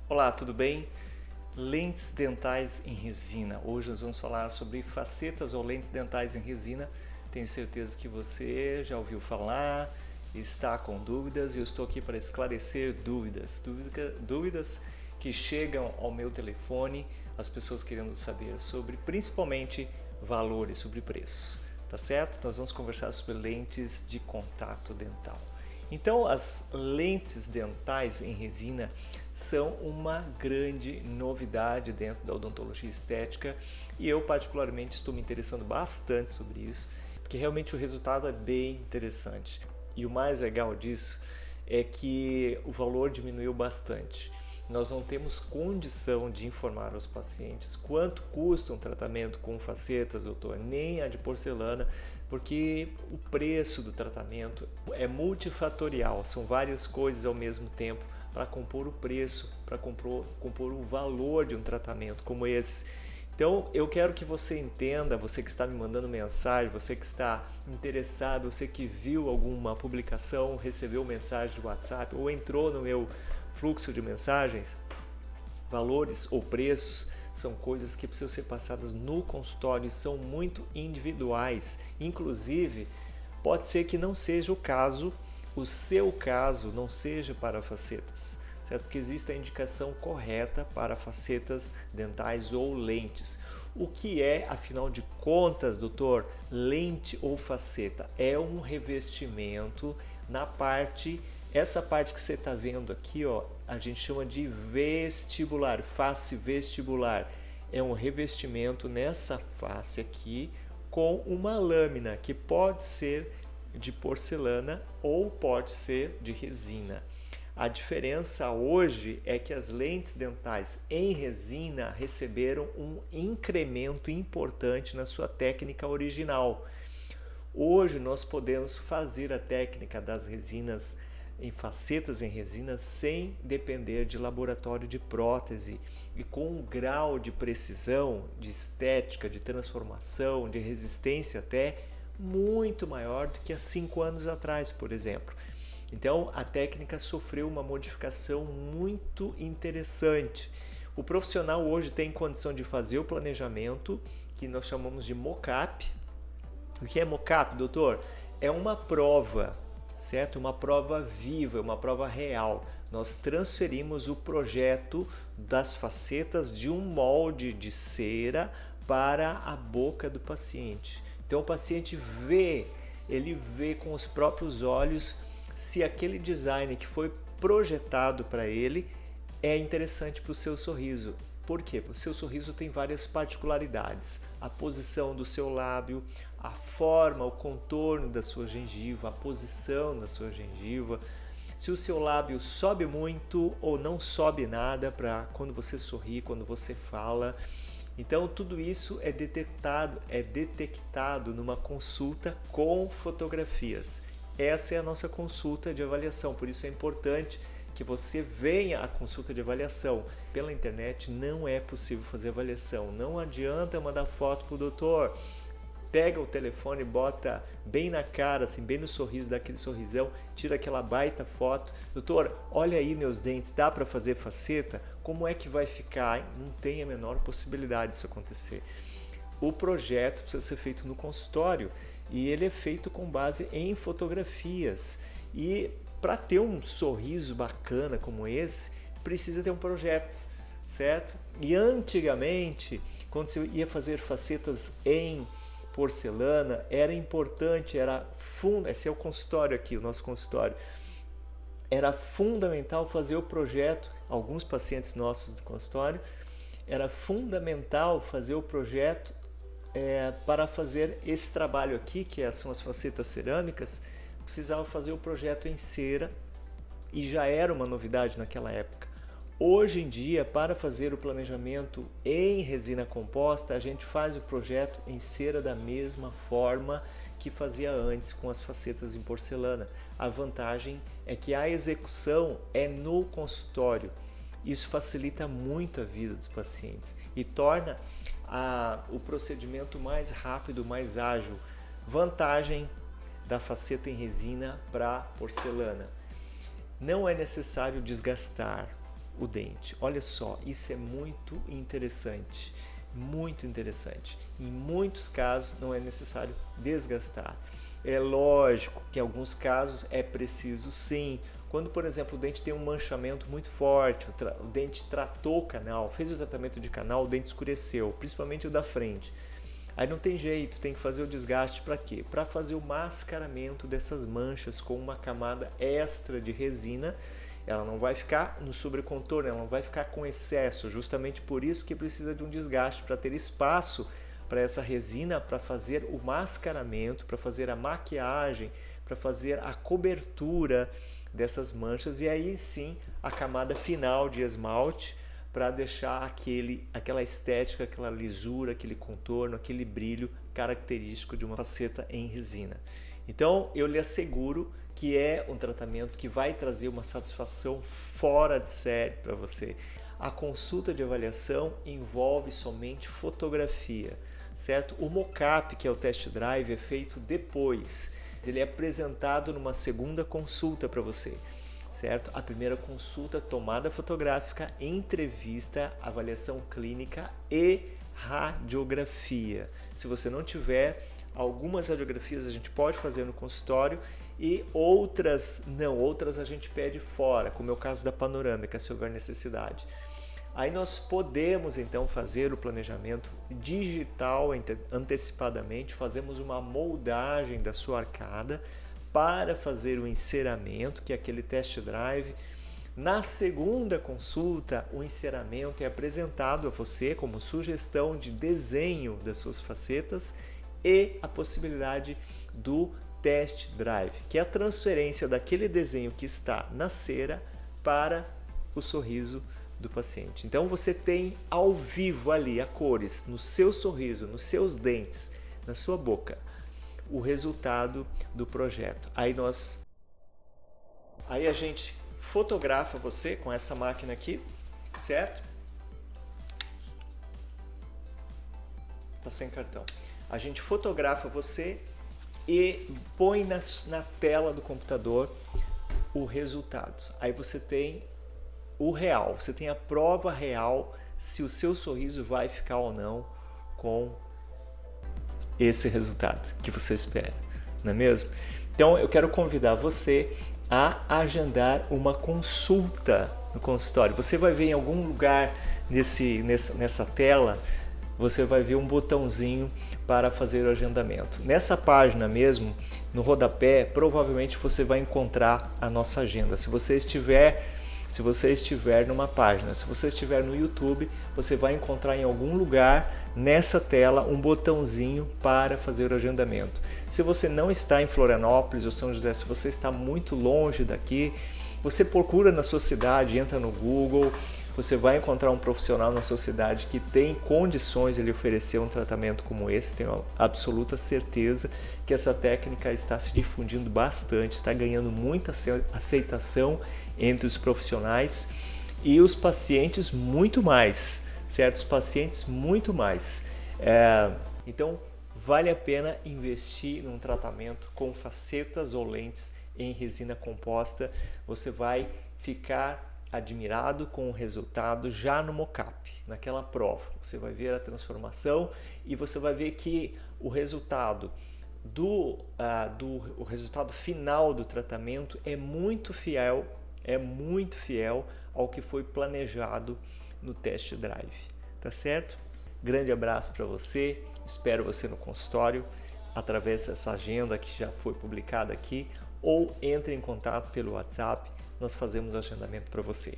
Olá, tudo bem? Lentes dentais em resina. Hoje nós vamos falar sobre facetas ou lentes dentais em resina. Tenho certeza que você já ouviu falar, está com dúvidas e eu estou aqui para esclarecer dúvidas que chegam ao meu telefone, as pessoas querendo saber sobre principalmente valores, sobre preço. Tá certo? Nós vamos conversar sobre lentes de contato dental. Então, as lentes dentais em resina são uma grande novidade dentro da odontologia estética e eu particularmente estou me interessando bastante sobre isso, porque realmente o resultado é bem interessante. E o mais legal disso é que o valor diminuiu bastante. Nós não temos condição de informar aos pacientes quanto custa um tratamento com facetas, doutor, nem a de porcelana, porque o preço do tratamento é multifatorial, são várias coisas ao mesmo tempo para compor o preço, para compor o valor de um tratamento como esse. Então eu quero que você entenda, você que está me mandando mensagem, você que está interessado, você que viu alguma publicação, recebeu mensagem de WhatsApp ou entrou no meu fluxo de mensagens, valores ou preços são coisas que precisam ser passadas no consultório e são muito individuais. Inclusive, pode ser que não seja o seu caso não seja para facetas, certo? Porque existe a indicação correta para facetas dentais ou lentes. O que é, afinal de contas, doutor, lente ou faceta? É um revestimento na parte. Essa parte que você está vendo aqui, ó, a gente chama de vestibular, face vestibular. É um revestimento nessa face aqui com uma lâmina que pode ser de porcelana ou pode ser de resina. A diferença hoje é que as lentes dentais em resina receberam um incremento importante na sua técnica original. Hoje nós podemos fazer a técnica das resinas em facetas em resina sem depender de laboratório de prótese e com um grau de precisão, de estética, de transformação, de resistência até muito maior do que há 5 anos atrás, por exemplo. Então a técnica sofreu uma modificação muito interessante. O profissional hoje tem condição de fazer o planejamento que nós chamamos de mock-up. O que é mock-up, doutor? É uma prova, certo? Uma prova viva, uma prova real. Nós transferimos o projeto das facetas de um molde de cera para a boca do paciente. Então o paciente ele vê com os próprios olhos se aquele design que foi projetado para ele é interessante para o seu sorriso. Por quê? O seu sorriso tem várias particularidades. A posição do seu lábio, a forma, o contorno da sua gengiva, a posição da sua gengiva. Se o seu lábio sobe muito ou não sobe nada para quando você sorri, quando você fala. Então tudo isso é detectado numa consulta com fotografias. Essa é a nossa consulta de avaliação, por isso é importante que você venha à consulta de avaliação. Pela internet não é possível fazer avaliação, não adianta mandar foto para o doutor. Pega o telefone, bota bem na cara, assim, bem no sorriso, dá aquele sorrisão, tira aquela baita foto. Doutor, olha aí meus dentes, dá para fazer faceta? Como é que vai ficar? Não tem a menor possibilidade disso acontecer. O projeto precisa ser feito no consultório e ele é feito com base em fotografias. E para ter um sorriso bacana como esse, precisa ter um projeto, certo? E antigamente, quando você ia fazer facetas em porcelana, era importante, esse é o consultório aqui, o nosso consultório, era fundamental fazer o projeto, alguns pacientes nossos do consultório, era fundamental fazer o projeto para fazer esse trabalho aqui, que são as facetas cerâmicas, precisava fazer o projeto em cera e já era uma novidade naquela época. Hoje em dia, para fazer o planejamento em resina composta, a gente faz o projeto em cera da mesma forma que fazia antes com as facetas em porcelana. A vantagem é que a execução é no consultório. Isso facilita muito a vida dos pacientes e torna o procedimento mais rápido, mais ágil. Vantagem da faceta em resina para porcelana: não é necessário desgastar o dente. Olha só, isso é muito interessante, muito interessante. Em muitos casos não é necessário desgastar. É lógico que em alguns casos é preciso sim. Quando, por exemplo, o dente tem um manchamento muito forte, o dente tratou o canal, fez o tratamento de canal, o dente escureceu, principalmente o da frente. Aí não tem jeito, tem que fazer o desgaste para quê? Para fazer o mascaramento dessas manchas com uma camada extra de resina. Ela não vai ficar no sobrecontorno, ela não vai ficar com excesso, justamente por isso que precisa de um desgaste, para ter espaço para essa resina, para fazer o mascaramento, para fazer a maquiagem, para fazer a cobertura dessas manchas e aí sim a camada final de esmalte para deixar aquela estética, aquela lisura, aquele contorno, aquele brilho característico de uma faceta em resina. Então eu lhe asseguro que é um tratamento que vai trazer uma satisfação fora de série para você. A consulta de avaliação envolve somente fotografia, certo? O mockup, que é o test drive, é feito depois. Ele é apresentado numa segunda consulta para você, certo? A primeira consulta, tomada fotográfica, entrevista, avaliação clínica e radiografia. Se você não tiver, algumas radiografias a gente pode fazer no consultório e outras não, outras a gente pede fora, como é o caso da panorâmica, se houver necessidade. Aí nós podemos então fazer o planejamento digital antecipadamente, fazemos uma moldagem da sua arcada para fazer o enceramento, que é aquele test drive. Na segunda consulta, o enceramento é apresentado a você como sugestão de desenho das suas facetas e a possibilidade do test drive, que é a transferência daquele desenho que está na cera para o sorriso do paciente. Então você tem ao vivo ali a cores no seu sorriso, nos seus dentes, na sua boca, o resultado do projeto. Aí a gente fotografa você com essa máquina aqui, certo? Tá sem cartão. A gente fotografa você e põe na tela do computador o resultado. Aí você tem o real, você tem a prova real se o seu sorriso vai ficar ou não com esse resultado que você espera, não é mesmo? Então eu quero convidar você a agendar uma consulta no consultório. Você vai ver em algum lugar nessa tela, você vai ver um botãozinho para fazer o agendamento. Nessa página mesmo, no rodapé, provavelmente você vai encontrar a nossa agenda. Se você estiver numa página, se você estiver no YouTube, você vai encontrar em algum lugar nessa tela um botãozinho para fazer o agendamento. Se você não está em Florianópolis ou São José, se você está muito longe daqui, você procura na sua cidade, entra no Google, você vai encontrar um profissional na sua cidade que tem condições de lhe oferecer um tratamento como esse. Tenho absoluta certeza que essa técnica está se difundindo bastante, está ganhando muita aceitação entre os profissionais e os pacientes muito mais, certo? Os pacientes muito mais. Então, vale a pena investir num tratamento com facetas ou lentes em resina composta. Você vai ficar admirado com o resultado já no mockup, naquela prova. Você vai ver a transformação e você vai ver que o resultado o resultado final do tratamento é muito fiel ao que foi planejado no test drive, tá certo? Grande abraço para você, espero você no consultório através dessa agenda que já foi publicada aqui, ou entre em contato pelo WhatsApp, nós fazemos o agendamento para você.